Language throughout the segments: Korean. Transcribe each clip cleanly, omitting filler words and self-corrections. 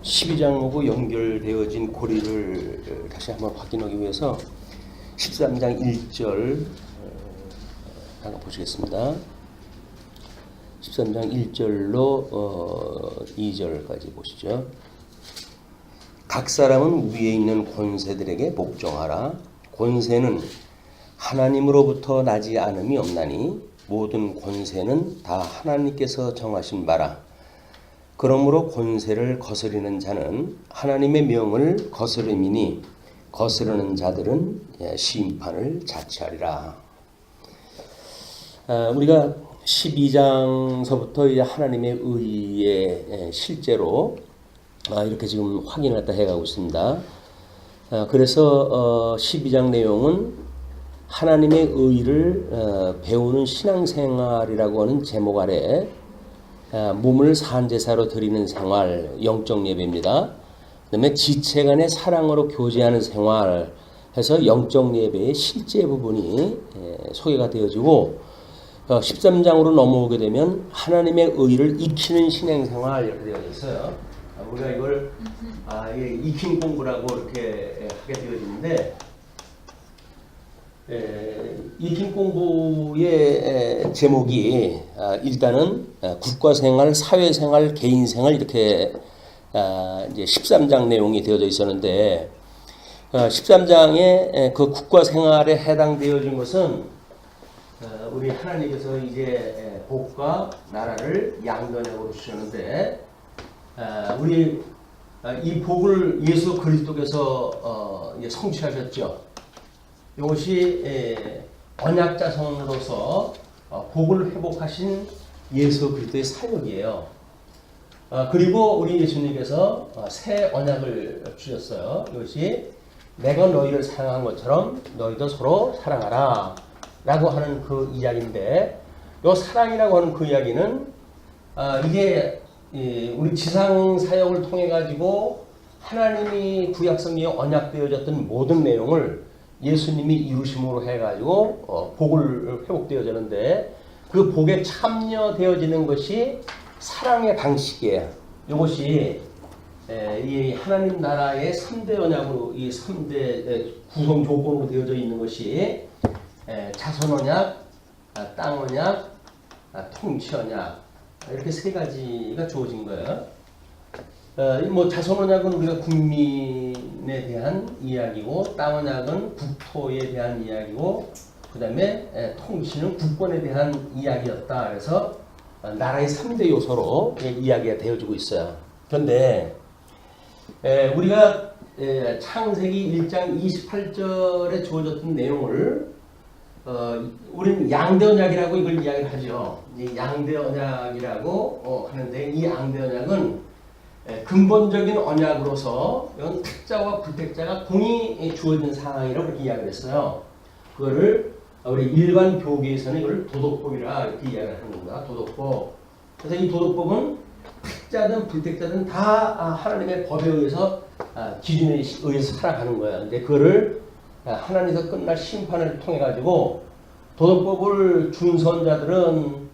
12장하고 연결되어진 고리를 다시 한번 확인하기 위해서 13장 1절 한번 보시겠습니다. 13장 1절로 2절까지 보시죠. 각 사람은 위에 있는 권세들에게 복종하라. 권세는 하나님으로부터 나지 않음이 없나니 모든 권세는 다 하나님께서 정하신 바라. 그러므로 권세를 거스리는 자는 하나님의 명을 거스름이니 거스르는 자들은 심판을 자취하리라. 우리가 12장서부터 이제 하나님의 의에 실제로 이렇게 지금 확인을 갖다 해가고 있습니다. 그래서 12장 내용은 하나님의 의를 배우는 신앙생활이라고 하는 제목 아래 몸을 산제사로 드리는 생활, 영적 예배입니다. 그 다음에 지체간의 사랑으로 교제하는 생활 해서 영적 예배의 실제 부분이 소개가 되어지고 13장으로 넘어오게 되면 하나님의 의를 익히는 신앙생활 이렇게 되어 있어요. 우리가 이걸 익힌 공부라고 이렇게 하게 되어지는데 익힌 공부의 제목이 일단은 국가생활, 사회생활, 개인생활 이렇게 이제 13장 내용이 되어져 있었는데 13장의 그 국가생활에 해당되어진 것은 우리 하나님께서 이제 복과 나라를 양변역으로 주셨는데 우리 이 복을 예수 그리스도께서 성취하셨죠. 이것이 언약 자손으로서 복을 회복하신 예수 그리스도의 사역이에요. 그리고 우리 예수님께서 새 언약을 주셨어요. 이것이 내가 너희를 사랑한 것처럼 너희도 서로 사랑하라 라고 하는 그 이야기인데 이 사랑이라고 하는 그 이야기는 이게 우리 지상 사역을 통해 가지고 하나님이 구약성경에 언약되어졌던 모든 내용을 예수님이 이루심으로 해가지고 복을 회복되어지는데 그 복에 참여되어지는 것이 사랑의 방식이에요. 이것이 이 하나님 나라의 3대 언약으로 이 3대 구성 조건으로 되어져 있는 것이 자손 언약, 땅 언약, 통치 언약 이렇게 세 가지가 주어진 거예요. 뭐 자손 언약은 우리가 국민에 대한 이야기고 땅 언약은 국토에 대한 이야기고 그 다음에 통치는 국권에 대한 이야기였다. 그래서 나라의 3대 요소로 이야기가 되어지고 있어요. 그런데 우리가 창세기 1장 28절에 주어졌던 내용을 우리는 양대 언약이라고 이걸 이야기를 하죠. 양대 언약이라고 하는데 이 양대 언약은 근본적인 언약으로서 이건 택자와 불택자가 공이 주어진 상황이라고 이렇게 이야기를 했어요. 그거를 우리 일반 교계에서는 이걸 도덕법이라 이렇게 이야기를 하는 겁니다. 도덕법. 그래서 이 도덕법은 택자든 불택자든 다 하나님의 법에 의해서 기준에 의해서 살아가는 거예요. 근데 그거를 하나님에서 끝날 심판을 통해 가지고 도덕법을 준수한 자들은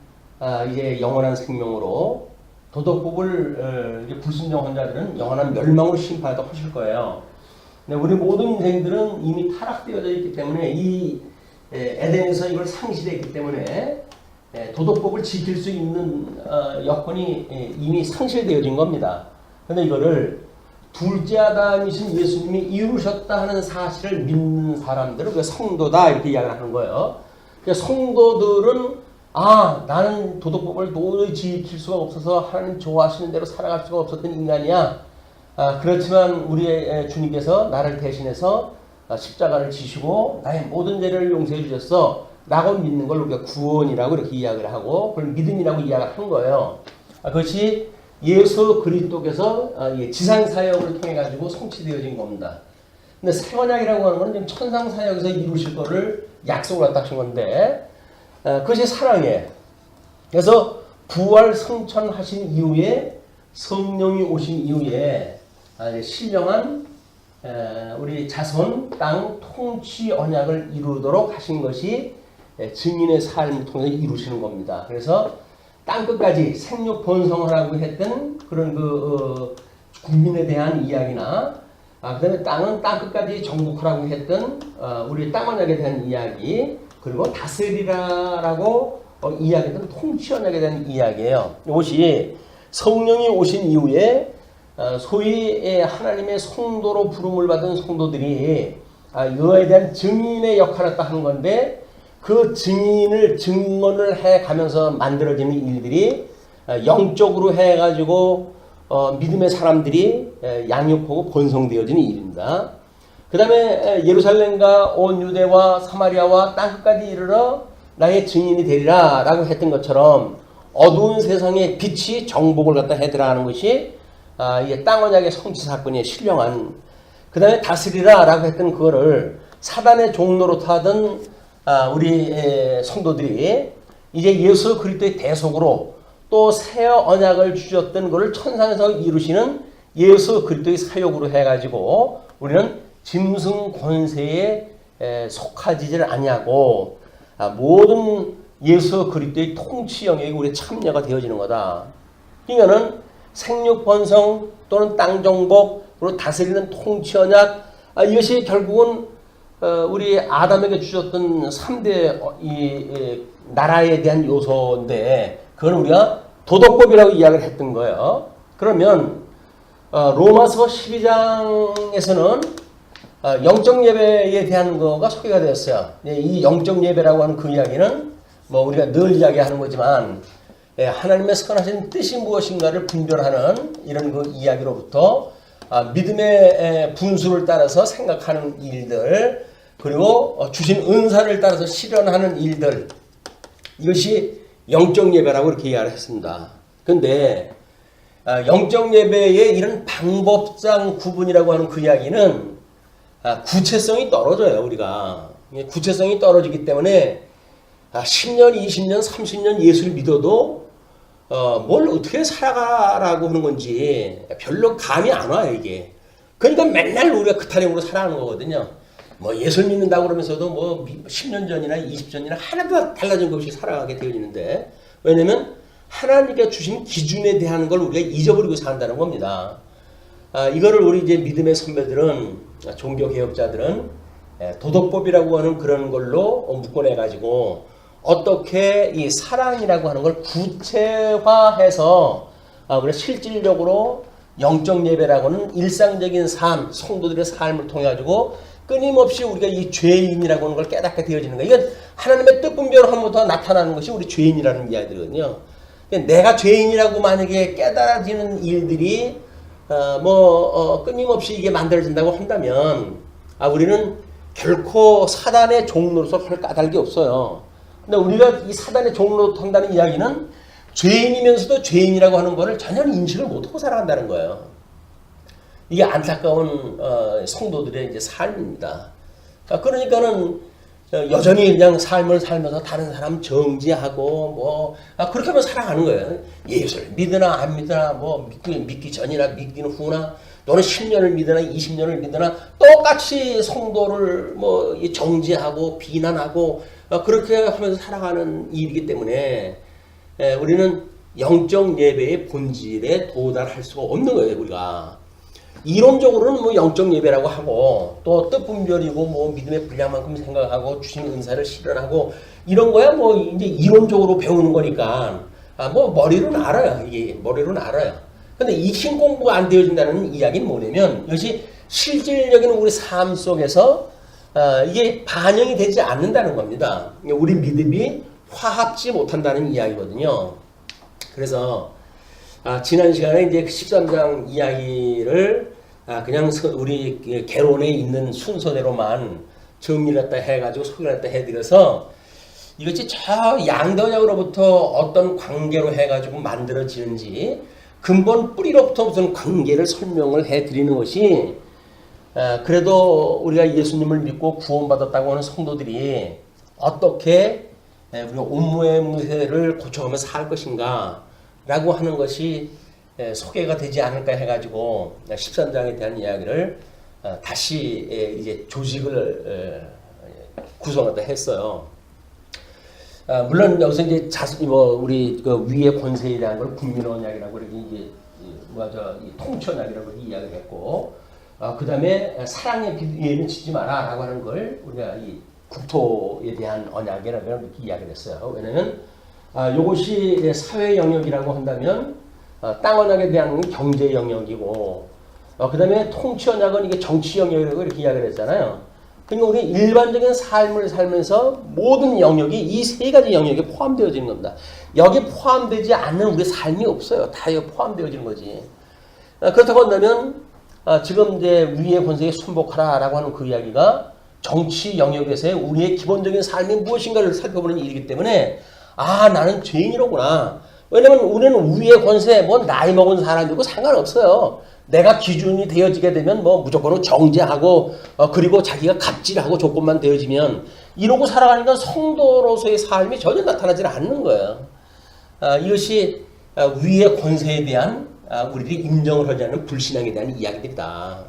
이제 영원한 생명으로 도덕법을 불순종한 자들은 영원한 멸망으로 심판하도록 하실 거예요. 근데 우리 모든 인생들은 이미 타락되어져 있기 때문에 이 에덴에서 이걸 상실했기 때문에 도덕법을 지킬 수 있는 여건이 이미 상실되어진 겁니다. 그런데 이거를 둘째 아담이신 예수님이 이루셨다 하는 사실을 믿는 사람들은 그 성도다 이렇게 이야기를 하는 거예요. 그러니까 성도들은 나는 도덕법을 도저히 지킬 수가 없어서 하나님 좋아하시는 대로 살아갈 수가 없었던 인간이야. 그렇지만 우리의 주님께서 나를 대신해서 십자가를 지시고 나의 모든 죄를 용서해 주셨어 라고 믿는 걸 우리가 구원이라고 이렇게 이야기를 하고 그걸 믿음이라고 이야기를 한 거예요. 그것이 예수 그리스도께서 지상사역을 통해 가지고 성취되어진 겁니다. 근데 새 언약이라고 하는 건 천상사역에서 이루실 거를 약속을 갖다 하신 건데 그것이 사랑이에요. 그래서 부활 성천하신 이후에 성령이 오신 이후에 신령한 우리 자손 땅 통치 언약을 이루도록 하신 것이 증인의 삶을 통해서 이루시는 겁니다. 그래서 땅끝까지 생육 번성하라고 했던 그런 국민에 대한 이야기나 그다음에 땅은 땅끝까지 정복하라고 했던 우리 땅 언약에 대한 이야기, 그리고 다스리라라고 이야기했던 통치 언약에 대한 이야기예요. 이것이 성령이 오신 이후에 소위 하나님의 성도로 부름을 받은 성도들이 이거에 대한 증인의 역할을 딱 하는 건데, 그 증언을 해가면서 만들어지는 일들이 영적으로 해가지고 믿음의 사람들이 양육하고 번성되어지는 일입니다. 그 다음에 예루살렘과 온 유대와 사마리아와 땅끝까지 이르러 나의 증인이 되리라 라고 했던 것처럼 어두운 세상의 빛이 정복을 갖다 해드라 하는 것이 이게 땅 언약의 성취 사건의 신령한, 그 다음에 다스리라 라고 했던 그거를 사단의 종로로 타던 우리 성도들이 이제 예수 그리스도의 대속으로 또 새 언약을 주셨던 것을 천상에서 이루시는 예수 그리스도의 사역으로 해가지고 우리는 짐승 권세에 속하지를 아니하고 모든 예수 그리스도의 통치 영역에 우리 참여가 되어지는 거다. 그러니까는 생육 번성 또는 땅 정복 그리고 다스리는 통치 언약, 이것이 결국은 우리 아담에게 주셨던 3대 이 나라에 대한 요소인데, 그건 우리가 도덕법이라고 이야기를 했던 거예요. 그러면 로마서 12장에서는 영적 예배에 대한 거가 소개가 되었어요. 이 영적 예배라고 하는 그 이야기는 뭐 우리가 늘 이야기하는 거지만 하나님의 선하신 뜻이 무엇인가를 분별하는 이런 그 이야기로부터 믿음의 분수를 따라서 생각하는 일들, 그리고 주신 은사를 따라서 실현하는 일들, 이것이 영적 예배라고 이렇게 이야기를 했습니다. 그런데 영적 예배의 이런 방법상 구분이라고 하는 그 이야기는 구체성이 떨어져요. 우리가 구체성이 떨어지기 때문에 10년, 20년, 30년 예수를 믿어도 뭘 어떻게 살아가라고 하는 건지 별로 감이 안 와요, 이게. 그러니까 맨날 우리가 그 타령으로 살아가는 거거든요. 뭐 예수를 믿는다고 그러면서도 뭐 10년 전이나 20전이나 하나도 달라진 것 없이 살아가게 되어지는데, 왜냐면 하나님께 주신 기준에 대한 걸 우리가 잊어버리고 산다는 겁니다. 이거를 우리 이제 믿음의 선배들은, 종교개혁자들은 도덕법이라고 하는 그런 걸로 묶어내가지고 어떻게 이 사랑이라고 하는 걸 구체화해서 그래 실질적으로 영적 예배라고는 일상적인 삶, 성도들의 삶을 통해 가지고 끊임없이 우리가 이 죄인이라고 하는 걸 깨닫게 되어지는 거예요. 이건 하나님의 뜻 분별함부터 나타나는 것이 우리 죄인이라는 이야기거든요. 내가 죄인이라고 만약에 깨달아지는 일들이 끊임없이 이게 만들어진다고 한다면 우리는 결코 사단의 종로로서 할 까닭이 없어요. 근데 우리가 이 사단의 종로로 한다는 이야기는 죄인이면서도 죄인이라고 하는 것을 전혀 인식을 못하고 살아간다는 거예요. 이게 안타까운 성도들의 이제 삶입니다. 그러니까는 여전히 그냥 삶을 살면서 다른 사람 정지하고 그렇게 하면 살아가는 거예요. 예수를 믿으나 안 믿으나 믿기 전이나 믿기는 후나 또는 10년을 믿으나 20년을 믿으나 똑같이 성도를 정지하고 비난하고 그렇게 하면서 살아가는 일이기 때문에 우리는 영적 예배의 본질에 도달할 수가 없는 거예요. 우리가 이론적으로는 영적 예배라고 하고 또 뜻분별이고 믿음의 분량만큼 생각하고 주신 은사를 실현하고 이런 거야 이제 이론적으로 배우는 거니까 머리로는 알아요. 이게 머리로는 알아요. 근데 익힌 공부가 안 되어진다는 이야기는 뭐냐면 이것이 실질적인 우리 삶 속에서 이게 반영이 되지 않는다는 겁니다. 우리 믿음이 화합지 못한다는 이야기거든요. 그래서 지난 시간에 이제 13장 이야기를 그냥 우리 개론에 있는 순서대로만 정리를 했다 해가지고 소개를 했다 해드려서 이것이 저 양도냐로부터 어떤 관계로 해가지고 만들어지는지 근본 뿌리로부터 무슨 관계를 설명을 해드리는 것이 그래도 우리가 예수님을 믿고 구원받았다고 하는 성도들이 어떻게 우리가 온무의 무쇠를 고쳐가며 살 것인가 라고 하는 것이 소개가 되지 않을까 해가지고 13장에 대한 이야기를 다시 이제 조직을 구성하다 했어요. 물론 여기서 이제 우리 그 위의 권세에 대한 걸 국민언약이라고 이렇게 이제 이 통치언약이라고 이야기를 했고, 그 다음에 사랑의 빛 위에는 짓지 마라 라고 하는 걸 우리가 이 국토에 대한 언약이라고 이렇게 이야기를 했어요. 왜냐면 이것이 사회 영역이라고 한다면 땅 언약에 대한 경제 영역이고, 그 다음에 통치 언약은 이게 정치 영역이라고 이렇게 이야기를 했잖아요. 그러니까 우리 일반적인 삶을 살면서 모든 영역이 이 세 가지 영역에 포함되어지는 겁니다. 여기 포함되지 않는 우리 삶이 없어요. 다 여기 포함되어지는 거지. 그렇다고 한다면 지금 이제 위의 권세에 순복하라라고 하는 그 이야기가 정치 영역에서의 우리의 기본적인 삶이 무엇인가를 살펴보는 일이기 때문에 나는 죄인이로구나. 왜냐면 우리는 위의 권세, 뭐 나이 먹은 사람이고 상관없어요. 내가 기준이 되어지게 되면 뭐 무조건 정죄하고 그리고 자기가 갑질하고 조건만 되어지면 이러고 살아가니까 성도로서의 삶이 전혀 나타나지 않는 거예요. 이것이 위의 권세에 대한 우리들이 인정을 하지 않는 불신앙에 대한 이야기입니다.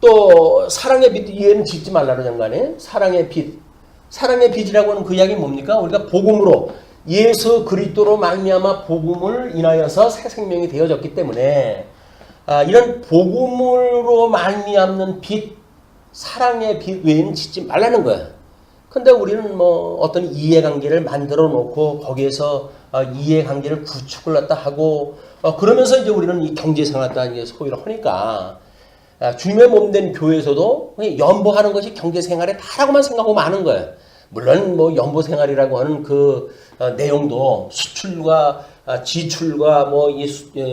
또 사랑의 빛 위에는 짓지 말라는 연관에 사랑의 빛이라고 하는 그 이야기는 뭡니까? 우리가 복음으로 예수 그리스도로 말미암아 복음을 인하여서 새 생명이 되어졌기 때문에 이런 복음으로 말미암는 빛, 사랑의 빛 외에는 짓지 말라는 거예요. 근데 우리는 뭐 어떤 이해관계를 만들어 놓고 거기에서 이해관계를 구축을 갖다 하고 그러면서 이제 우리는 이 경제생활 갖다 이제 소위를 하니까 주님의 몸된 교회에서도 연보하는 것이 경제생활의 다라고만 생각하고 마는 거예요. 물론 뭐 연보생활이라고 하는 그 내용도 수출과 지출과 뭐 이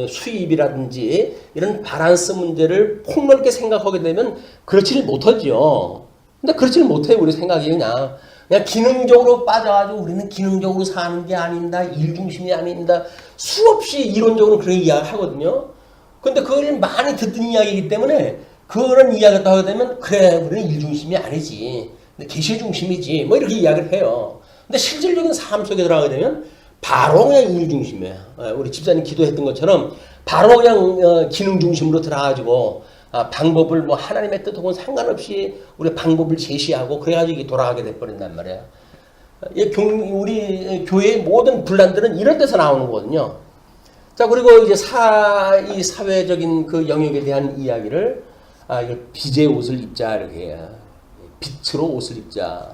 수입이라든지 이런 바란스 문제를 폭넓게 생각하게 되면 그렇지를 못하죠. 근데 그렇지는 못해요. 우리 생각이 그냥 기능적으로 빠져가지고 우리는 기능적으로 사는 게 아닌다. 일중심이 아닌다. 수없이 이론적으로 그렇게 이야기하거든요. 근데 그걸 많이 듣던 이야기이기 때문에 그런 이야기를 하게 되면 그래 우리는 일중심이 아니지. 근데 계시중심이지. 뭐 이렇게 이야기를 해요. 근데 실질적인 삶 속에 들어가게 되면 바로 그냥 일중심이에요. 우리 집사님 기도했던 것처럼 바로 그냥 기능중심으로 들어가가지고 방법을 뭐 하나님의 뜻하고는 상관없이 우리 방법을 제시하고 그래가지고 돌아가게 돼버린단 말이에요. 우리 교회의 모든 분란들은 이런 데서 나오는 거거든요. 자, 그리고 이제 이 사회적인 그 영역에 대한 이야기를 빛의 옷을 입자 이렇게 해요. 빛으로 옷을 입자.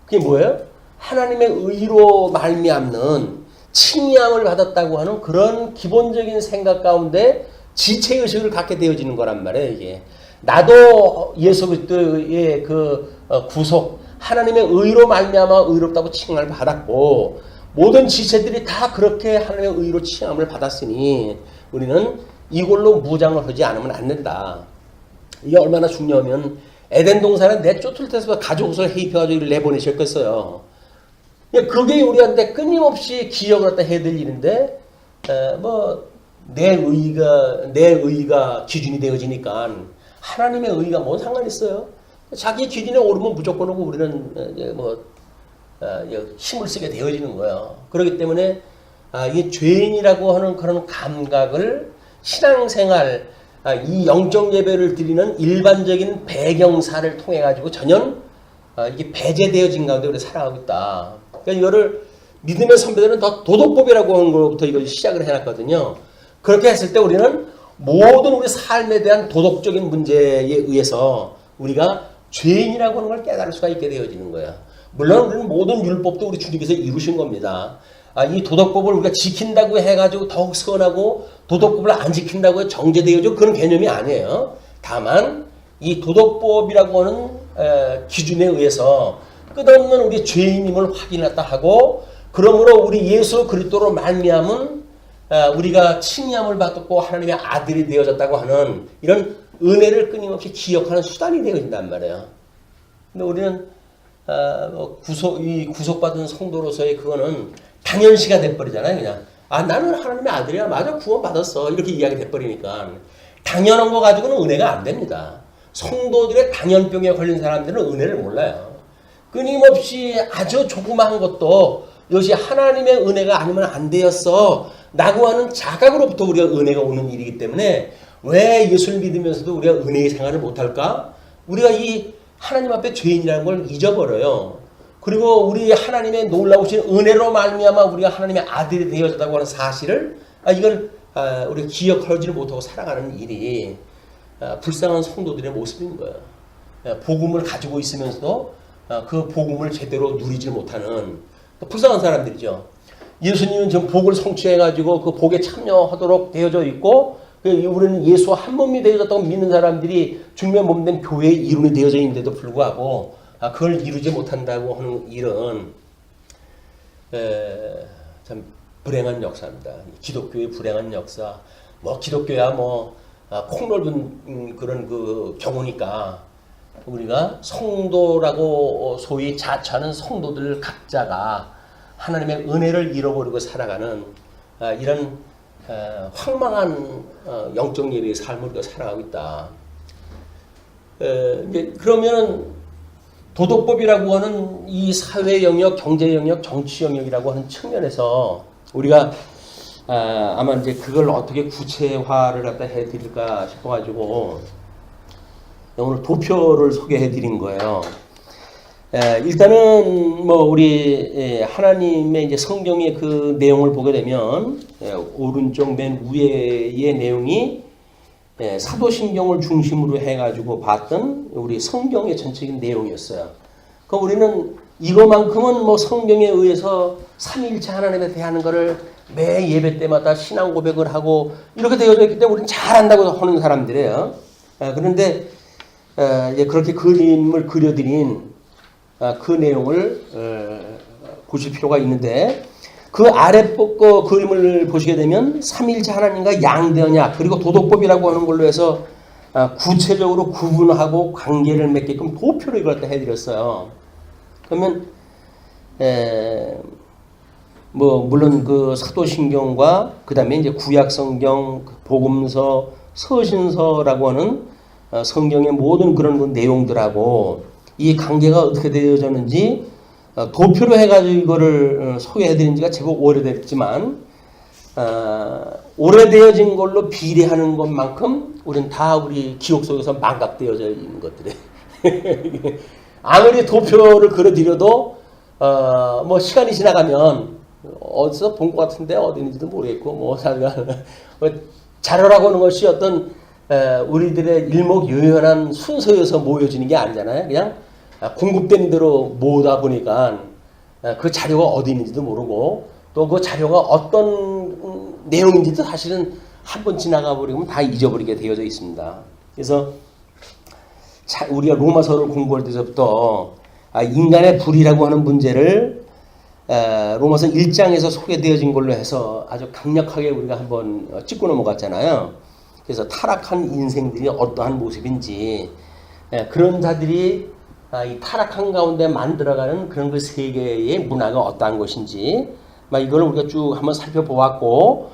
그게 뭐예요? 하나님의 의로 말미암는 칭의함을 받았다고 하는 그런 기본적인 생각 가운데 지체의식을 갖게 되어지는 거란 말이에요. 이게 나도 예수 그리스도의 그 구속 하나님의 의로 말미암아 의롭다고 칭함을 받았고 모든 지체들이 다 그렇게 하나님의 의로 칭함을 받았으니 우리는 이걸로 무장을 하지 않으면 안 된다. 이게 얼마나 중요하면 에덴 동산에 내쫓을 때서 가족을 해입혀가지고 내보내셨겠어요. 그게 우리한테 끊임없이 기억을 갖다 해야 될 일인데 내 의가 기준이 되어지니까 하나님의 의가 뭔 상관이 있어요? 자기 기준에 오르면 무조건 오고 우리는 힘을 쓰게 되어지는 거예요. 그렇기 때문에 이 죄인이라고 하는 그런 감각을 신앙생활 이 영적 예배를 드리는 일반적인 배경사를 통해 가지고 전혀 이게 배제되어진 가운데 우리 살아가고 있다. 그러니까 이거를 믿음의 선배들은 더 도덕법이라고 하는 것부터 이걸 시작을 해놨거든요. 그렇게 했을 때 우리는 모든 우리 삶에 대한 도덕적인 문제에 의해서 우리가 죄인이라고 하는 걸 깨달을 수가 있게 되어지는 거예요. 물론 우리는 모든 율법도 우리 주님께서 이루신 겁니다. 이 도덕법을 우리가 지킨다고 해가지고 더욱 선하고 도덕법을 안 지킨다고 정죄되어지고 그런 개념이 아니에요. 다만 이 도덕법이라고 하는 기준에 의해서 끝없는 우리 죄인임을 확인했다 하고 그러므로 우리 예수 그리스도로 말미암은 우리가 칭의함을 받고 하나님의 아들이 되어졌다고 하는 이런 은혜를 끊임없이 기억하는 수단이 되어진단 말이에요. 근데 우리는 구속받은 성도로서의 그거는 당연시가 돼버리잖아요. 그냥 나는 하나님의 아들이야. 맞아 구원받았어. 이렇게 이야기 돼버리니까 당연한 거 가지고는 은혜가 안 됩니다. 성도들의 당연병에 걸린 사람들은 은혜를 몰라요. 끊임없이 아주 조그마한 것도 이것이 하나님의 은혜가 아니면 안 되었어 라고 하는 자각으로부터 우리가 은혜가 오는 일이기 때문에 왜 예수를 믿으면서도 우리가 은혜의 생활을 못할까? 우리가 이 하나님 앞에 죄인이라는 걸 잊어버려요. 그리고 우리 하나님의 놀라우신 은혜로 말미암아 우리가 하나님의 아들이 되어졌다고 하는 사실을 이걸 우리가 기억하지를 못하고 살아가는 일이 불쌍한 성도들의 모습인 거예요. 복음을 가지고 있으면서도 그 복음을 제대로 누리지 못하는 불쌍한 사람들이죠. 예수님은 지금 복을 성취해가지고 그 복에 참여하도록 되어져 있고, 우리는 예수와 한 몸이 되어졌다고 믿는 사람들이 중매 몸된 교회의 이론이 되어져 있는데도 불구하고 그걸 이루지 못한다고 하는 일은 참 불행한 역사입니다. 기독교의 불행한 역사. 기독교야 폭넓은 그런 그 경우니까 우리가 성도라고 소위 자처하는 성도들 각자가 하나님의 은혜를 잃어버리고 살아가는 이런 황망한 영적 예배의 삶을 우리가 살아가고 있다. 그러면 도덕법이라고 하는 이 사회 영역, 경제 영역, 정치 영역이라고 하는 측면에서 우리가 아마 이제 그걸 어떻게 구체화를 갖다 해드릴까 싶어가지고 오늘 도표를 소개해드린 거예요. 일단은 우리 하나님의 이제 성경의 그 내용을 보게 되면 오른쪽 맨 위의 내용이 사도신경을 중심으로 해가지고 봤던 우리 성경의 전체적인 내용이었어요. 그럼 우리는 이거만큼은 성경에 의해서 삼위일체 하나님에 대한 거를 매 예배 때마다 신앙 고백을 하고 이렇게 되어져 있기 때문에 우리는 잘 안다고 하는 사람들이에요. 그런데 그렇게 그림을 그려드린 그 내용을 보실 필요가 있는데, 그 아래 그림을 보시게 되면 삼위일체 하나님과 양대언약 그리고 도덕법이라고 하는 걸로 해서 구체적으로 구분하고 관계를 맺게끔 도표를 이걸 갖다 해드렸어요. 그러면 물론 그 사도신경과 그 다음에 이제 구약성경, 복음서, 서신서라고 하는 성경의 모든 그런 그 내용들하고 이 관계가 어떻게 되어졌는지 도표로 해가지고 이거를 소개해드린 지가 제법 오래됐지만 오래되어진 걸로 비례하는 것만큼 우리는 다 우리 기억 속에서 망각되어져 있는 것들이 아무리 도표를 그려드려도 시간이 지나가면 어디서 본 것 같은데 어디 있는지도 모르겠고 자료라고 하는 것이 어떤 우리들의 일목요연한 순서여서 모여지는 게 아니잖아요. 그냥 공급된 대로 모으다 보니까 그 자료가 어디 있는지도 모르고 또 그 자료가 어떤 내용인지도 사실은 한 번 지나가 버리면 다 잊어버리게 되어져 있습니다. 그래서 우리가 로마서를 공부할 때서부터 인간의 불이라고 하는 문제를 로마서 1장에서 소개되어진 걸로 해서 아주 강력하게 우리가 한번 짚고 넘어갔잖아요. 그래서 타락한 인생들이 어떠한 모습인지, 그런 자들이 이 타락한 가운데 만들어가는 그런 그 세계의 문화가 어떠한 것인지, 이걸 우리가 쭉 한번 살펴보았고,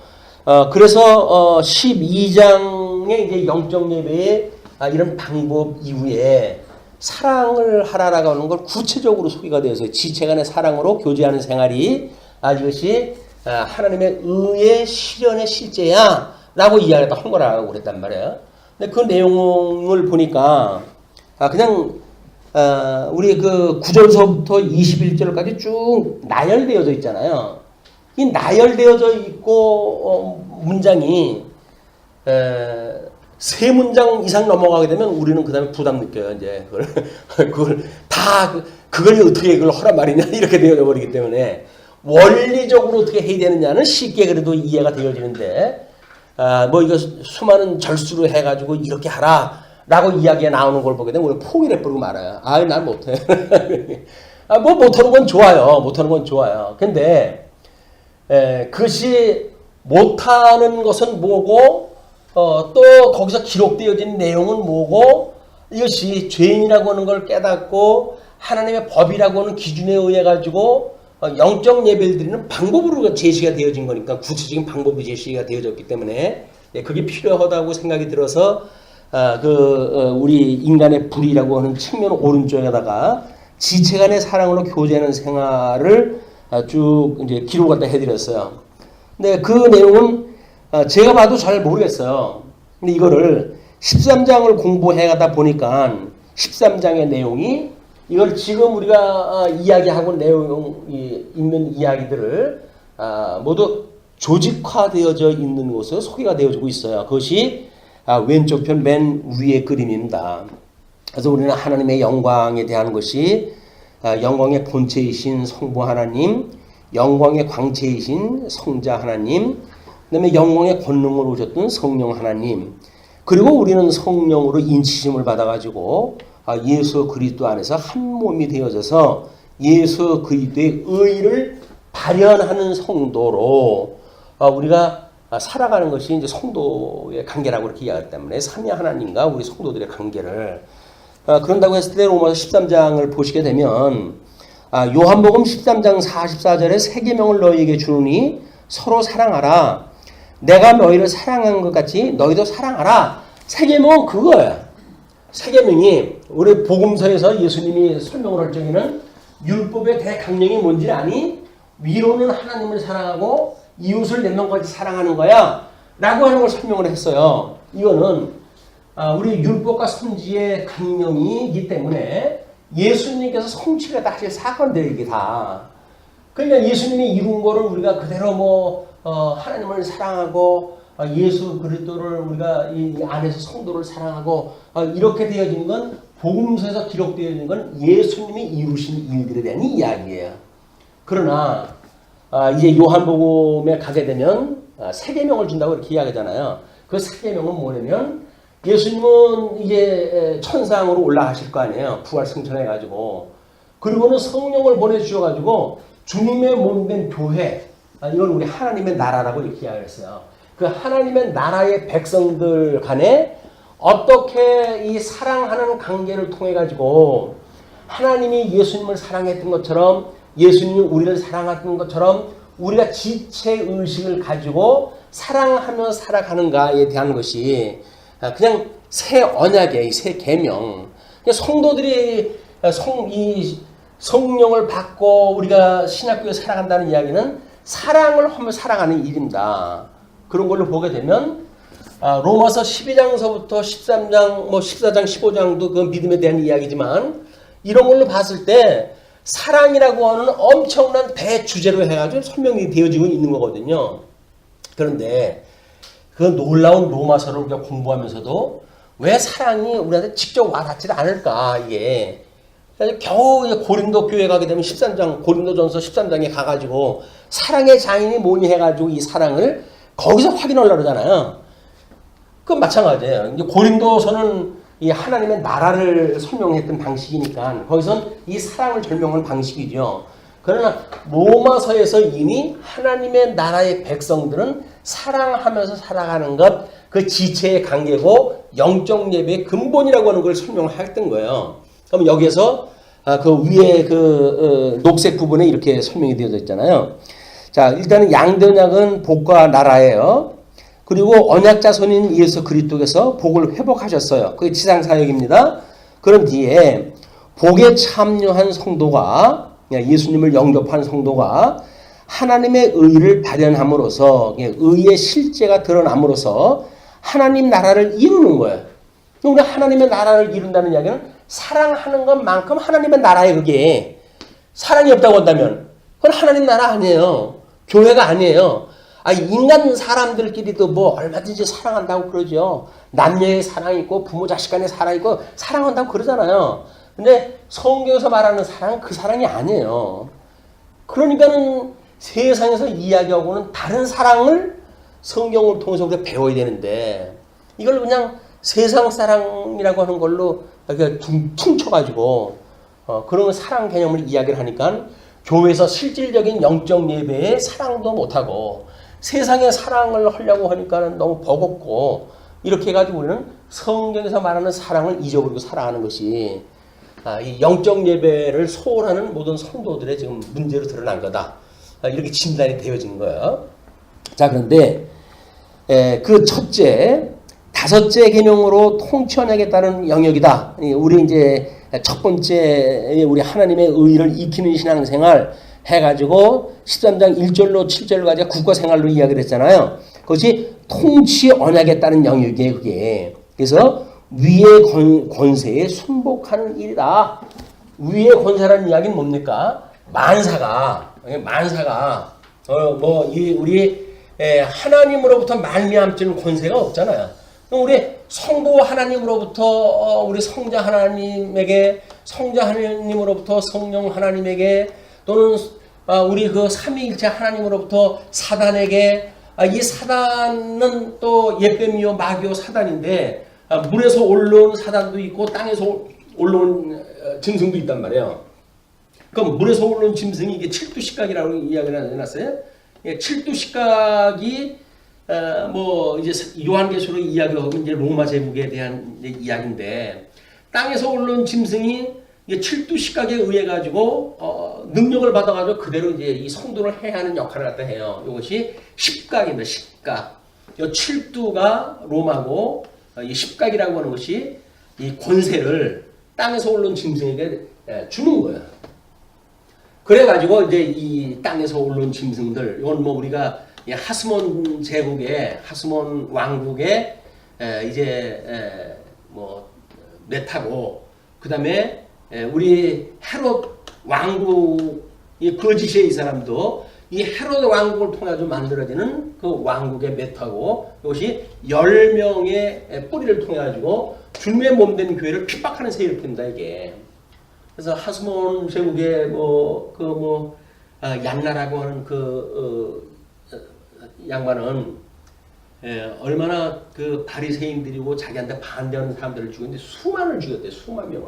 그래서 12장의 이제 영적 예배의 이런 방법 이후에 사랑을 하라라고 하는 걸 구체적으로 소개가 되어서 지체 간의 사랑으로 교제하는 생활이 이것이 하나님의 의의 실현의 실제야 라고 이야기를 한 거라고 그랬단 말이에요. 근데 그 내용을 보니까 그냥 우리 그 9절서부터 21절까지 쭉 나열되어져 있잖아요. 이 나열되어져 있고 문장이 세 문장 이상 넘어가게 되면 우리는 그 다음에 부담 느껴요. 이제 그걸 그걸 어떻게 그걸 하란 말이냐 이렇게 되어져 버리기 때문에 원리적으로 어떻게 해야 되느냐는 쉽게 그래도 이해가 되어지는데 이거 수많은 절수로 해가지고 이렇게 하라라고 이야기가 나오는 걸 보게 되면 우리는 포기를 해버리고 말아요. 난 못해. 못하는 건 좋아요. 못하는 건 좋아요. 근데 그것이 못하는 것은 뭐고 또 거기서 기록되어진 내용은 뭐고, 이것이 죄인이라고 하는 걸 깨닫고 하나님의 법이라고 하는 기준에 의해 가지고 영적 예배를 드리는 방법으로 제시가 되어진 거니까, 구체적인 방법이 제시가 되어졌기 때문에 그게 필요하다고 생각이 들어서 우리 인간의 불이라고 하는 측면 오른쪽에다가 지체 간의 사랑으로 교제하는 생활을 쭉 이제 기록을 갖다 해드렸어요. 근데 그 내용은 제가 봐도 잘 모르겠어요. 근데 이거를 13장을 공부해 가다 보니까 13장의 내용이 이걸 지금 우리가 이야기하고 내용이 있는 이야기들을 모두 조직화되어져 있는 곳으로 소개가 되어지고 있어요. 그것이 왼쪽 편 맨 위의 그림입니다. 그래서 우리는 하나님의 영광에 대한 것이 영광의 본체이신 성부 하나님, 영광의 광채이신 성자 하나님, 그 다음에 영광의 권능으로 오셨던 성령 하나님, 그리고 우리는 성령으로 인치심을 받아가지고 예수 그리스도 안에서 한 몸이 되어져서 예수 그리스도의 의를 발현하는 성도로 우리가 살아가는 것이 이제 성도의 관계라고 이렇게 이야기하기 때문에 삼위 하나님과 우리 성도들의 관계를 그런다고 했을 때 로마서 13장을 보시게 되면 요한복음 13장 44절에 세 계명을 너희에게 주노니 서로 사랑하라. 내가 너희를 사랑한 것 같이 너희도 사랑하라. 세 계명은 그거예요. 세 계명이 우리 복음서에서 예수님이 설명을 할 적에는 율법의 대강령이 뭔지 아니? 위로는 하나님을 사랑하고 이웃을 내 명까지 사랑하는 거야 라고 하는 걸 설명을 했어요. 이거는 우리 율법과 선지의 강령이기 때문에 예수님께서 성취가 다 하실 사건들이 이게 다. 그러니까 예수님이 이룬 거를 우리가 그대로 하나님을 사랑하고 예수 그리스도를 우리가 이 안에서 성도를 사랑하고 이렇게 되어진 건 복음서에서 기록되어진 건 예수님이 이루신 일들에 대한 이야기예요. 그러나 이제 요한복음에 가게 되면 세 계명을 준다고 이렇게 이야기하잖아요. 그 세 계명은 뭐냐면 예수님은 이제 천상으로 올라가실 거 아니에요. 부활 승천해가지고. 그리고는 성령을 보내주셔가지고 주님의 몸된 교회, 이걸 우리 하나님의 나라라고 이렇게 이야기했어요. 그 하나님의 나라의 백성들 간에 어떻게 이 사랑하는 관계를 통해가지고 하나님이 예수님을 사랑했던 것처럼 예수님이 우리를 사랑했던 것처럼 우리가 지체의식을 가지고 사랑하며 살아가는가에 대한 것이 그냥 새 언약의 새 계명. 성도들이 이 성령을 받고 우리가 신학교에 살아간다는 이야기는 사랑을 하며 살아가는 일입니다. 그런 걸로 보게 되면 로마서 12장서부터 13장, 14장, 15장도 그 믿음에 대한 이야기지만 이런 걸로 봤을 때 사랑이라고 하는 엄청난 대주제로 해가지고 설명이 되어지고 있는 거거든요. 그런데 그 놀라운 로마서를 우리가 공부하면서도 왜 사랑이 우리한테 직접 와닿지 않을까, 이게. 겨우 고린도 교회 가게 되면 13장, 고린도전서 13장에 가가지고 사랑의 장인이 뭐니 해가지고 이 사랑을 거기서 확인하려고 그러잖아요. 그건 마찬가지예요. 이제 고린도서는 이 하나님의 나라를 설명했던 방식이니까 거기선 이 사랑을 설명하는 방식이죠. 그러나 로마서에서 이미 하나님의 나라의 백성들은 사랑하면서 살아가는 것, 그 지체의 관계고 영적 예배의 근본이라고 하는 걸 설명했던 거예요. 그럼 여기에서 그 위에 그 녹색 부분에 이렇게 설명이 되어져 있잖아요. 자, 일단은 양변약은 복과 나라예요. 그리고 언약자손인 예수 그리스도께서 복을 회복하셨어요. 그게 지상사역입니다. 그런 뒤에 복에 참여한 성도가, 예수님을 영접한 성도가 하나님의 의를 발현함으로써, 의의 실제가 드러남으로써 하나님 나라를 이루는 거예요. 우리 하나님의 나라를 이룬다는 이야기는 사랑하는 것만큼 하나님의 나라에, 그게 사랑이 없다고 한다면 그건 하나님 나라 아니에요. 교회가 아니에요. 인간 사람들끼리도 뭐 얼마든지 사랑한다고 그러죠. 남녀의 사랑이 있고 부모 자식 간의 사랑이 있고 사랑한다고 그러잖아요. 근데 성경에서 말하는 사랑은 그 사랑이 아니에요. 그러니까는 세상에서 이야기하고는 다른 사랑을 성경을 통해서 우리가 배워야 되는데 이걸 그냥 세상 사랑이라고 하는 걸로 퉁쳐가지고 그런 사랑 개념을 이야기를 하니까 교회에서 실질적인 영적 예배에 사랑도 못하고 세상의 사랑을 하려고 하니까는 너무 버겁고 이렇게 해가지고 우리는 성경에서 말하는 사랑을 잊어버리고 살아가는 것이 이 영적 예배를 소홀하는 모든 성도들의 지금 문제로 드러난 거다. 이렇게 진단이 되어진 거예요. 자, 그런데 그 첫째, 다섯째 계명으로 통치하겠다는 영역이다. 우리 이제 첫 번째 우리 하나님의 의를 익히는 신앙생활 해가지고 13장 1절로 7절까지 국가생활로 이야기를 했잖아요. 그것이 통치 언약에 따른 영역이에요, 그게. 그래서 위의 권세에 순복하는 일이다. 위의 권세라는 이야기는 뭡니까? 만사가 우리 하나님으로부터 말미암지는 권세가 없잖아요. 우리 성부 하나님으로부터 우리 성자 하나님으로부터 성령 하나님에게 또는 우리 그 삼위일체 하나님으로부터 사단에게 이 사단은 또 옛뱀이요 마귀요 사단인데 물에서 올라온 사단도 있고 땅에서 올라온 짐승도 있단 말이에요. 그럼 물에서 올라온 짐승이 이게 칠두식각이라고 이야기를 해놨어요. 칠두식각이 뭐 이제 요한계시록 이야기하고 이제 로마 제국에 대한 이야기인데 땅에서 올라온 짐승이 칠두식각에 의해 가지고 능력을 받아가지고 그대로 이제 이 성도를 해야 하는 역할을 갖다 해요. 이것이 십각입니다. 십각. 이 칠두가 로마고 이 십각이라고 하는 것이 이 권세를 땅에서 올라온 짐승에게 주는 거예요. 그래가지고 이제 이 땅에서 올라온 짐승들, 이건 뭐 우리가 하스몬 제국의 하스몬 왕국의 이제 뭐 메타고, 그 다음에 우리 헤롯 왕국이 거짓의 이 사람도 이 헤롯 왕국을 통해 서 만들어지는 그 왕국의 메타고, 이것이 10명의 뿌리를 통해 가지고 주님의 몸된 교회를 핍박하는 세력입니다, 이게. 그래서 하스몬 제국의 얀나라고 하는 양반은 얼마나 그 바리새인들이고 자기한테 반대하는 사람들을 죽였는데 수만을 죽였대, 수만 명을.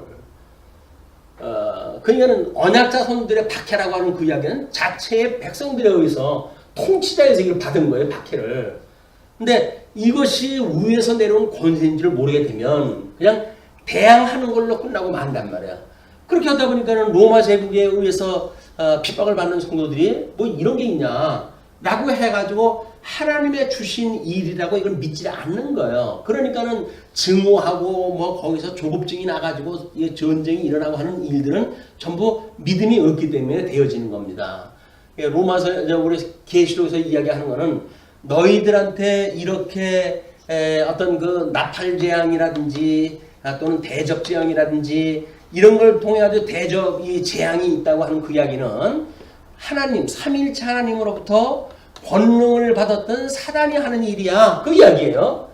그러니까는 언약자손들의 박해라고 하는 그 이야기는 자체의 백성들에 의해서 통치자의 세계를 받은 거예요, 박해를. 근데 이것이 위에서 내려온 권세인지를 모르게 되면 그냥 대항하는 걸로 끝나고 만단 말이야. 그렇게 하다 보니까는 로마 제국에 의해서 핍박을 받는 성도들이 뭐 이런 게 있냐 라고 해가지고 하나님의 주신 일이라고 이걸 믿지 않는 거예요. 그러니까는 증오하고 뭐 거기서 조급증이 나가지고 전쟁이 일어나고 하는 일들은 전부 믿음이 없기 때문에 되어지는 겁니다. 로마서 우리 계시록에서 이야기하는 거는 너희들한테 이렇게 어떤 그 나팔 재앙이라든지 또는 대접 재앙이라든지 이런 걸 통해 가지고 대접이 재앙이 있다고 하는 그 이야기는 하나님 삼위일체 하나님으로부터 권능을 받았던 사단이 하는 일이야, 그 이야기예요.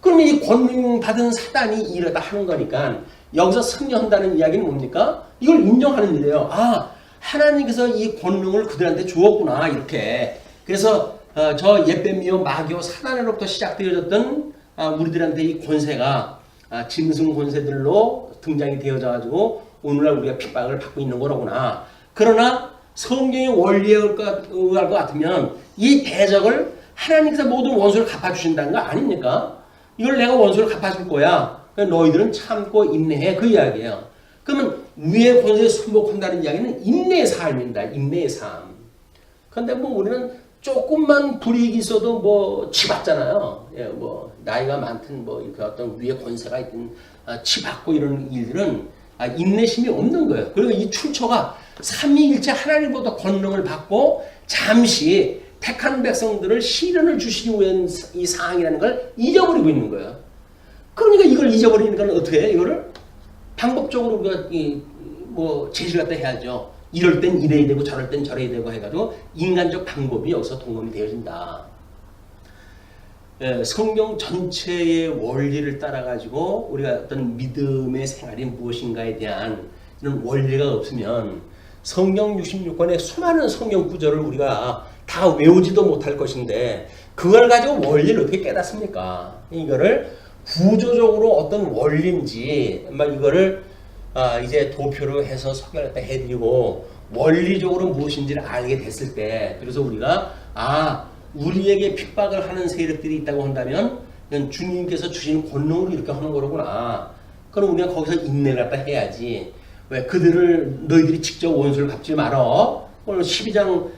그러면 이 권능 받은 사단이 이러다 하는 거니까 여기서 승리한다는 이야기는 뭡니까? 이걸 인정하는 일이에요. 아, 하나님께서 이 권능을 그들한테 주었구나, 이렇게. 그래서 저 옛뱀이요 마귀요 사단으로부터 시작되어졌던 우리들한테 이 권세가 짐승 권세들로 등장이 되어져 가지고 오늘날 우리가 핍박을 받고 있는 거로구나. 그러나 성경의 원리에 의할 것 같으면 이 대적을 하나님께서 모든 원수를 갚아주신다는 거 아닙니까? 이걸 내가 원수를 갚아줄 거야. 그러니까 너희들은 참고 인내해, 그 이야기예요. 그러면 위의 권세에 순복한다는 이야기는 인내의 삶입니다. 인내의 삶. 그런데 뭐 우리는 조금만 불이익이 있어도 뭐 치받잖아요. 예, 뭐 나이가 많든 뭐 이렇게 어떤 위에 권세가 있든 치받고 이런 일들은 인내심이 없는 거예요. 그리고 이 출처가 삼위일체 하나님보다 권능을 받고 잠시 택한 백성들을 시련을 주시기 위한 이 상황이라는 걸 잊어버리고 있는 거예요. 그러니까 이걸 잊어버리니까 어떻게 해? 이거를 방법적으로 우리가 뭐 제시를 갖다 해야죠. 이럴 땐 이래야 되고 저럴 땐 저래야 되고 해가지고 인간적 방법이 여기서 동원이 되어진다. 성경 전체의 원리를 따라가지고 우리가 어떤 믿음의 생활이 무엇인가에 대한 이런 원리가 없으면 성경 66권의 수많은 성경 구절을 우리가 다 외우지도 못할 것인데 그걸 가지고 원리를 어떻게 깨닫습니까? 이거를 구조적으로 어떤 원리인지 이거를 이제 도표로 해서 설명을 해드리고 원리적으로 무엇인지를 알게 됐을 때, 그래서 우리가 우리에게 핍박을 하는 세력들이 있다고 한다면 주님께서 주신 권능으로 이렇게 하는 거로구나. 그럼 우리가 거기서 인내를 갖다 해야지. 왜 그들을 너희들이 직접 원수를 갚지 말어. 오늘 12장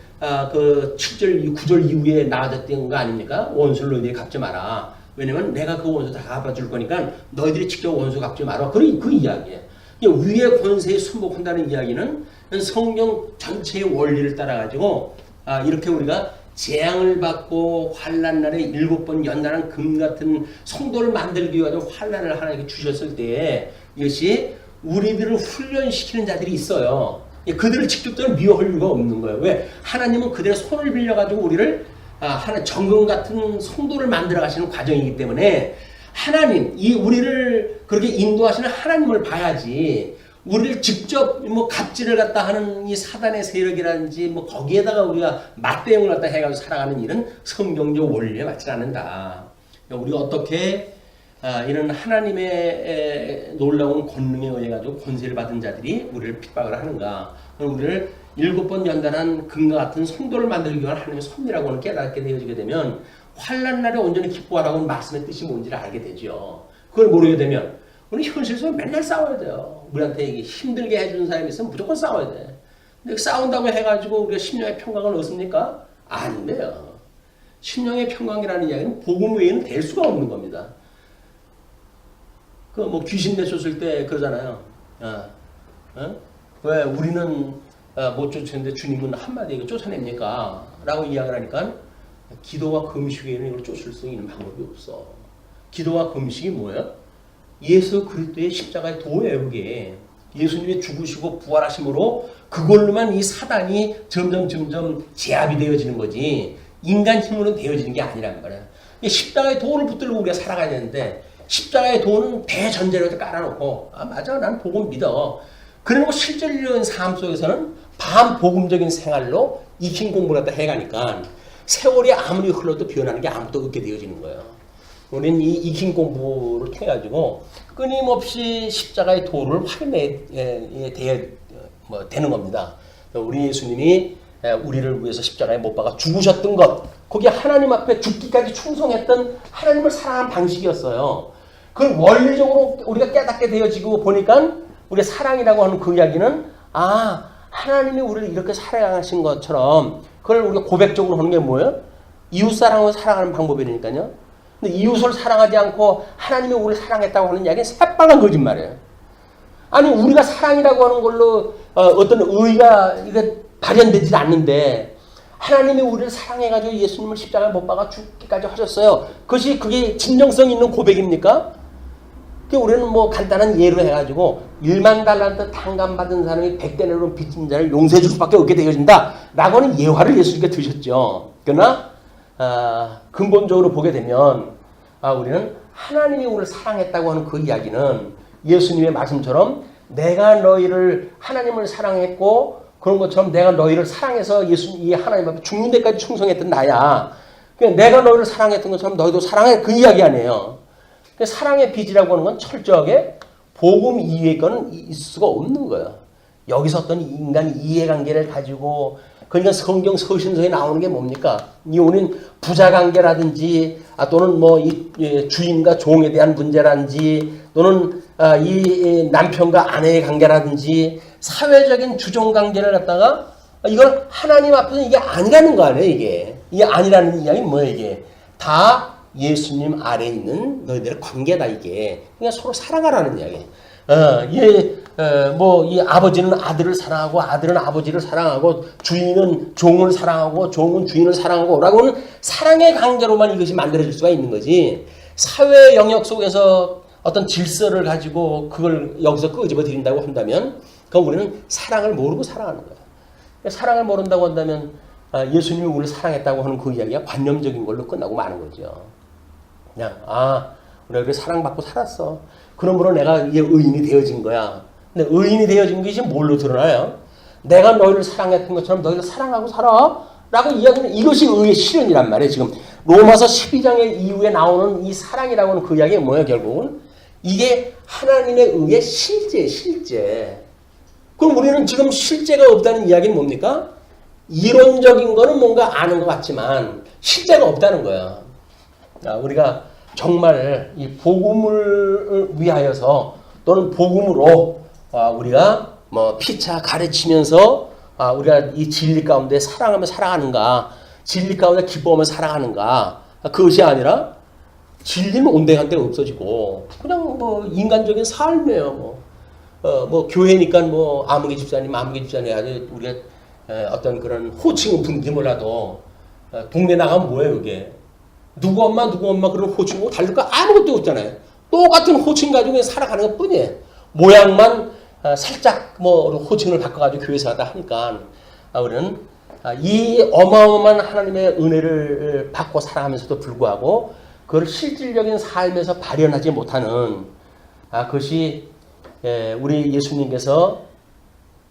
그 7절 9절 이후에 나아졌던 거 아닙니까? 원수를 너희들이 갚지 마라. 왜냐면 내가 그 원수 다 갚아줄 거니까 너희들이 직접 원수 갚지 마라. 그 이야기예요. 위의 권세에 순복한다는 이야기는 성경 전체의 원리를 따라가지고 이렇게 우리가 재앙을 받고 환난 날에 7번 연단한 금 같은 성도를 만들기 위해서 환난을 하나님께 주셨을 때 이것이 우리들을 훈련시키는 자들이 있어요. 그들을 직접적으로 미워할 이유가 없는 거예요. 왜? 하나님은 그들의 손을 빌려가지고 우리를 하나 정금 같은 성도를 만들어 가시는 과정이기 때문에 하나님, 이 우리를 그렇게 인도하시는 하나님을 봐야지 우리를 직접 뭐 갑질을 갖다 하는 이 사단의 세력이라든지 뭐 거기에다가 우리가 맞대응을 갖다 해가지고 살아가는 일은 성경적 원리에 맞지 않는다. 우리가 어떻게 이런 하나님의 놀라운 권능에 의해 가지고 권세를 받은 자들이 우리를 핍박을 하는가? 우리를 7번 연단한 금과 같은 성도를 만들기 위한 하나님의 섭리라고 하는 깨닫게 되어지게 되면 환난 날에 온전히 기뻐하라고 말씀의 뜻이 뭔지를 알게 되죠. 그걸 모르게 되면 우리 현실 속에 맨날 싸워야 돼요. 우리한테 힘들게 해주는 사람이 있으면 무조건 싸워야 돼. 근데 싸운다고 해가지고 우리가 심령의 평강을 얻습니까? 아닌데요. 심령의 평강이라는 이야기는 복음 외에는 될 수가 없는 겁니다. 그 뭐 귀신 내쫓을 때 그러잖아요. 왜 우리는 못 쫓았는데 주님은 한마디에 쫓아냅니까? 라고 이야기를 하니까 기도와 금식 외에는 이걸 쫓을 수 있는 방법이 없어. 기도와 금식이 뭐예요? 예수 그리스도의 십자가의 도예요. 그게 예수님이 죽으시고 부활하심으로 그걸로만 이 사단이 점점 제압이 되어지는 거지 인간 힘으로는 되어지는 게 아니란 말이야. 십자가의 도를 붙들고 우리가 살아가야 되는데 십자가의 도는 대전제로 깔아놓고 맞아 난 복음 믿어. 그러고 실질적인 삶 속에서는 반복음적인 생활로 익힌 공부를 갖다 해가니까 세월이 아무리 흘러도 변하는 게 아무것도 없게 되어지는 거예요. 우리는 이 익힌 공부를 통해 가지고 끊임없이 십자가의 도를 확인해야 되는 겁니다. 우리 예수님이 우리를 위해서 십자가에 못 박아 죽으셨던 것, 거기에 하나님 앞에 죽기까지 충성했던 하나님을 사랑하는 방식이었어요. 그걸 원리적으로 우리가 깨닫게 되어지고 보니까 우리가 사랑이라고 하는 그 이야기는 하나님이 우리를 이렇게 사랑하신 것처럼 그걸 우리가 고백적으로 하는 게 뭐예요? 이웃사랑을 사랑하는 방법이니까요. 근데 이웃을 사랑하지 않고 하나님이 우리를 사랑했다고 하는 이야기는 새빨간 거짓말이에요. 아니 우리가 사랑이라고 하는 걸로 어떤 의의가 이게 발현되지 않는데 하나님이 우리를 사랑해가지고 예수님을 십자가에 못 박아 죽기까지 하셨어요. 그게 진정성 있는 고백입니까? 우리는 뭐 간단한 예로 해가지고 1만 달란트 탕감받은 사람이 100대나로 빚진 자를 용서해 줄 수밖에 없게 되어진다 라고 하는 예화를 예수님께 드셨죠. 그러나 근본적으로 보게 되면 우리는 하나님이 우리를 사랑했다고 하는 그 이야기는 예수님의 말씀처럼 내가 너희를 하나님을 사랑했고 그런 것처럼 내가 너희를 사랑해서 이 하나님 앞에 죽는 데까지 충성했던 나야. 내가 너희를 사랑했던 것처럼 너희도 사랑해 그 이야기 아니에요. 사랑의 빚이라고 하는 건 철저하게 복음 이외의 건 있을 수가 없는 거예요. 여기서 어떤 인간 이해관계를 가지고 그러니까 성경 서신서에 나오는 게 뭡니까? 우리는 부자관계라든지 또는 뭐 이 주인과 종에 대한 문제라든지 또는 이 남편과 아내의 관계라든지 사회적인 주종관계를 갖다가 이걸 하나님 앞에서 이게 아니라는 거 아니에요. 이게 아니라는 이야기는 뭐예요? 이게 다 예수님 아래에 있는 너희들의 관계다 이게. 그러니까 서로 사랑하라는 이야기. 이 아버지는 아들을 사랑하고 아들은 아버지를 사랑하고 주인은 종을 사랑하고 종은 주인을 사랑하고 라고는 사랑의 관계로만 이것이 만들어질 수가 있는 거지. 사회 영역 속에서 어떤 질서를 가지고 그걸 여기서 끄집어 드린다고 한다면 그건 우리는 사랑을 모르고 사랑하는 거야. 사랑을 모른다고 한다면 예수님이 우리를 사랑했다고 하는 그 이야기가 관념적인 걸로 끝나고 마는 거죠. 그냥 우리가 그렇게 사랑받고 살았어. 그러므로 내가 이게 의인이 되어진 거야. 근데 의인이 되어진 것이 뭘로 드러나요? 내가 너희를 사랑했던 것처럼 너희를 사랑하고 살아. 라고 이야기는 이것이 의의 실현이란 말이에요. 지금 로마서 12장의 이후에 나오는 이 사랑이라고 하는 그 이야기가 뭐예요? 결국은 이게 하나님의 의의 실제. 그럼 우리는 지금 실제가 없다는 이야기는 뭡니까? 이론적인 거는 뭔가 아는 것 같지만 실제가 없다는 거야. 우리가 정말 이 복음을 위하여서 또는 복음으로 우리가 뭐 피차 가르치면서 우리가 이 진리 가운데 사랑하며 살아가는가, 진리 가운데 기뻐하며 살아가는가, 그것이 아니라 진리는 온데간데 없어지고 그냥 뭐 인간적인 삶이에요. 뭐 교회니까 뭐 아무개 집사님 아주 우리가 어떤 그런 호칭은 분인지 몰라도 동네 나가면 뭐예요 그게? 누구 엄마 그런 호칭하고 다를 거 아무것도 없잖아요. 똑같은 호칭 가지고 그냥 살아가는 것 뿐이에요. 모양만 살짝 뭐 호칭을 바꿔가지고 교회에서 하다 하니까 우리는 이 어마어마한 하나님의 은혜를 받고 살아가면서도 불구하고 그걸 실질적인 삶에서 발현하지 못하는 그것이 우리 예수님께서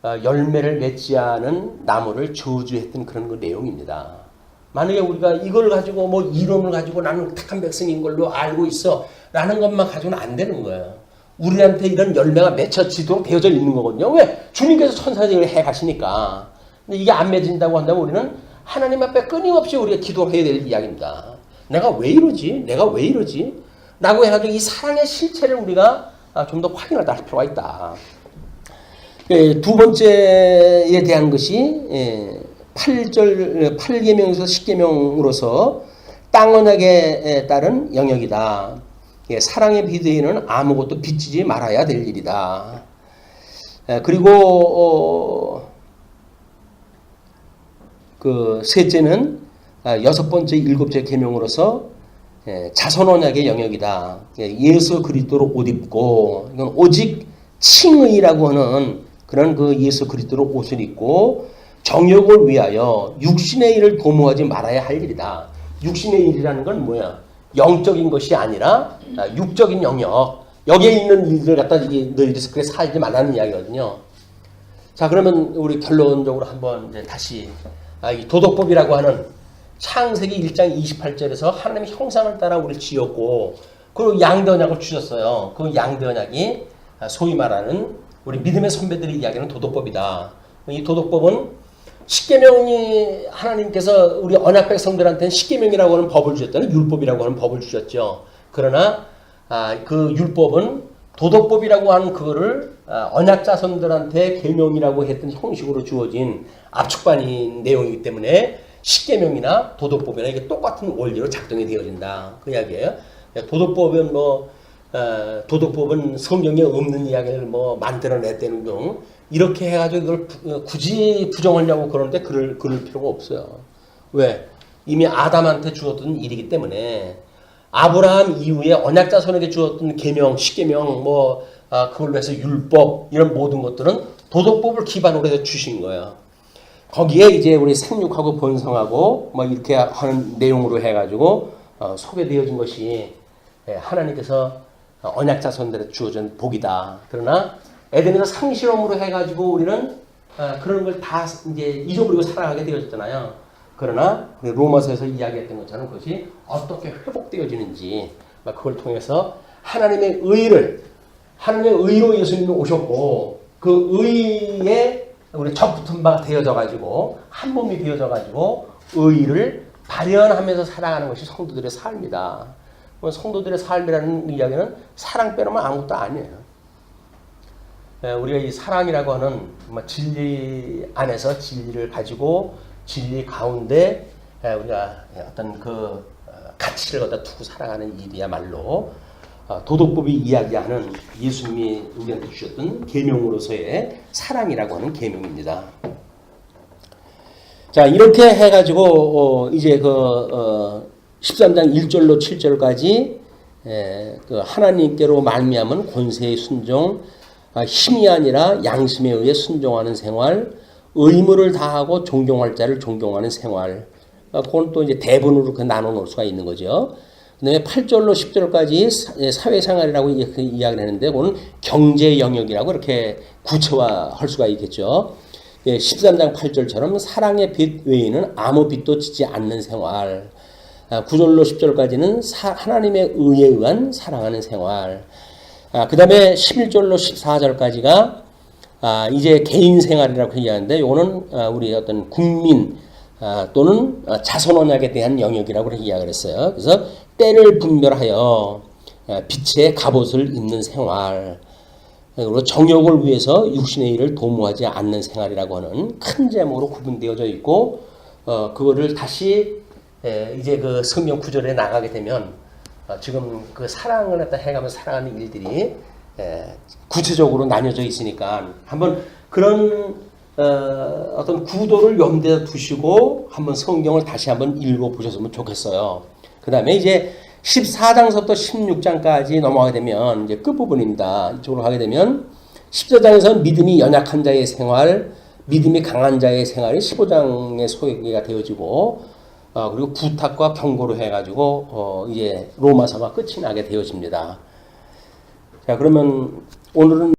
열매를 맺지 않은 나무를 저주했던 그런 그 내용입니다. 만약에 우리가 이걸 가지고 뭐 이론을 가지고 나는 택한 백성인 걸로 알고 있어 라는 것만 가지고는 안 되는 거예요. 우리한테 이런 열매가 맺혀지도록 되어져 있는 거거든요. 왜? 주님께서 천사들을 해 가시니까. 근데 이게 안 맺어진다고 한다면 우리는 하나님 앞에 끊임없이 우리가 기도해야 될 이야기입니다. 내가 왜 이러지? 내가 왜 이러지? 라고 해가지고 이 사랑의 실체를 우리가 좀 더 확인할 필요가 있다. 두 번째에 대한 것이 8계명에서 10계명으로서 땅 언약에 따른 영역이다. 사랑의 비대에는 아무것도 빚지지 말아야 될 일이다. 그리고 그 셋째는 여섯 번째 일곱째 계명으로서 자선 언약의 영역이다. 예수 그리스도로 옷 입고 이건 오직 칭의라고 하는 그런 그 예수 그리스도로 옷을 입고 정욕을 위하여 육신의 일을 도모하지 말아야 할 일이다. 육신의 일이라는 건 뭐야? 영적인 것이 아니라 육적인 영역. 여기에 있는 일을 갖다 너희들이 그렇게 살지 말라는 이야기거든요. 자, 그러면 우리 결론적으로 한번 이제 다시 이 도덕법이라고 하는 창세기 1장 28절에서 하나님의 형상을 따라 우리를 지었고 그리고 양대 언약을 주셨어요. 그 양대 언약이 소위 말하는 우리 믿음의 선배들이 이야기하는 도덕법이다. 이 도덕법은 십계명이 하나님께서 우리 언약 백성들한테는 십계명이라고 하는 법을 주셨다는 율법이라고 하는 법을 주셨죠. 그러나 그 율법은 도덕법이라고 하는 그거를 언약 자손들한테 계명이라고 했던 형식으로 주어진 압축반인 내용이기 때문에 십계명이나 도덕법이나 이게 똑같은 원리로 작동이 되어진다. 그 이야기예요. 도덕법은 도덕법은 성경에 없는 이야기를 만들어냈다는 등 이렇게 해가지고 이걸 굳이 부정하려고 그러는데 그럴 필요가 없어요. 왜? 이미 아담한테 주었던 일이기 때문에 아브라함 이후에 언약 자손에게 주었던 계명, 십계명, 그걸로 해서 율법 이런 모든 것들은 도덕법을 기반으로 해서 주신 거예요. 거기에 이제 우리 생육하고 번성하고 이렇게 하는 내용으로 해가지고 소개되어진 것이 하나님께서 언약 자손들에 주어진 복이다. 그러나 에덴에서 상실험으로 해가지고 우리는 그런 걸 다 이제 잊어버리고 살아가게 되어졌잖아요. 그러나 로마서에서 이야기했던 것처럼 그것이 어떻게 회복되어지는지 그걸 통해서 하나님의 의로 예수님이 오셨고 그 의에 우리 적붙은 바가 되어져가지고 한 몸이 되어져가지고 의를 발현하면서 살아가는 것이 성도들의 삶이다. 성도들의 삶이라는 이야기는 사랑 빼놓으면 아무것도 아니에요. 우리가 이 사랑이라고 하는 진리 안에서 진리를 가지고 진리 가운데 우리가 어떤 그 가치를 갖다 두고 살아가는 일이야말로 도덕법이 이야기하는 예수님이 우리한테 주셨던 계명으로서의 사랑이라고 하는 계명입니다. 자, 이렇게 해가지고 이제 13장 1절로 7절까지 그 하나님께로 말미암은 권세의 순종, 힘이 아니라 양심에 의해 순종하는 생활, 의무를 다하고 존경할 자를 존경하는 생활. 그건 또 이제 대분으로 나눠 놓을 수가 있는 거죠. 그 다음에 8절로 10절까지 사회생활이라고 이야기를 했는데, 그건 경제 영역이라고 이렇게 구체화할 수가 있겠죠. 13장 8절처럼 사랑의 빚 외에는 아무 빚도 지지 않는 생활. 9절로 10절까지는 하나님의 의에 의한 사랑하는 생활. 그 다음에 11절로 14절까지가 이제 개인 생활이라고 얘기하는데, 이거는 우리 어떤 국민 또는 자손 언약에 대한 영역이라고 이야기를 했어요. 그래서 때를 분별하여 빛의 갑옷을 입는 생활, 그리고 정욕을 위해서 육신의 일을 도모하지 않는 생활이라고 하는 큰 제목으로 구분되어져 있고, 그거를 다시 이제 그 성경 구절에 나가게 되면 지금 그 사랑을 갖다 해가면서 살아가는 일들이 구체적으로 나뉘어져 있으니까 한번 그런 어떤 구도를 염두에 두시고 한번 성경을 다시 한번 읽어보셨으면 좋겠어요. 그 다음에 이제 14장서부터 16장까지 넘어가게 되면 이제 끝부분입니다. 이쪽으로 가게 되면 14장에서는 믿음이 연약한 자의 생활, 믿음이 강한 자의 생활이 15장의 소개가 되어지고 그리고 부탁과 경고로 해가지고 이제 로마서가 끝이 나게 되어집니다. 자, 그러면 오늘은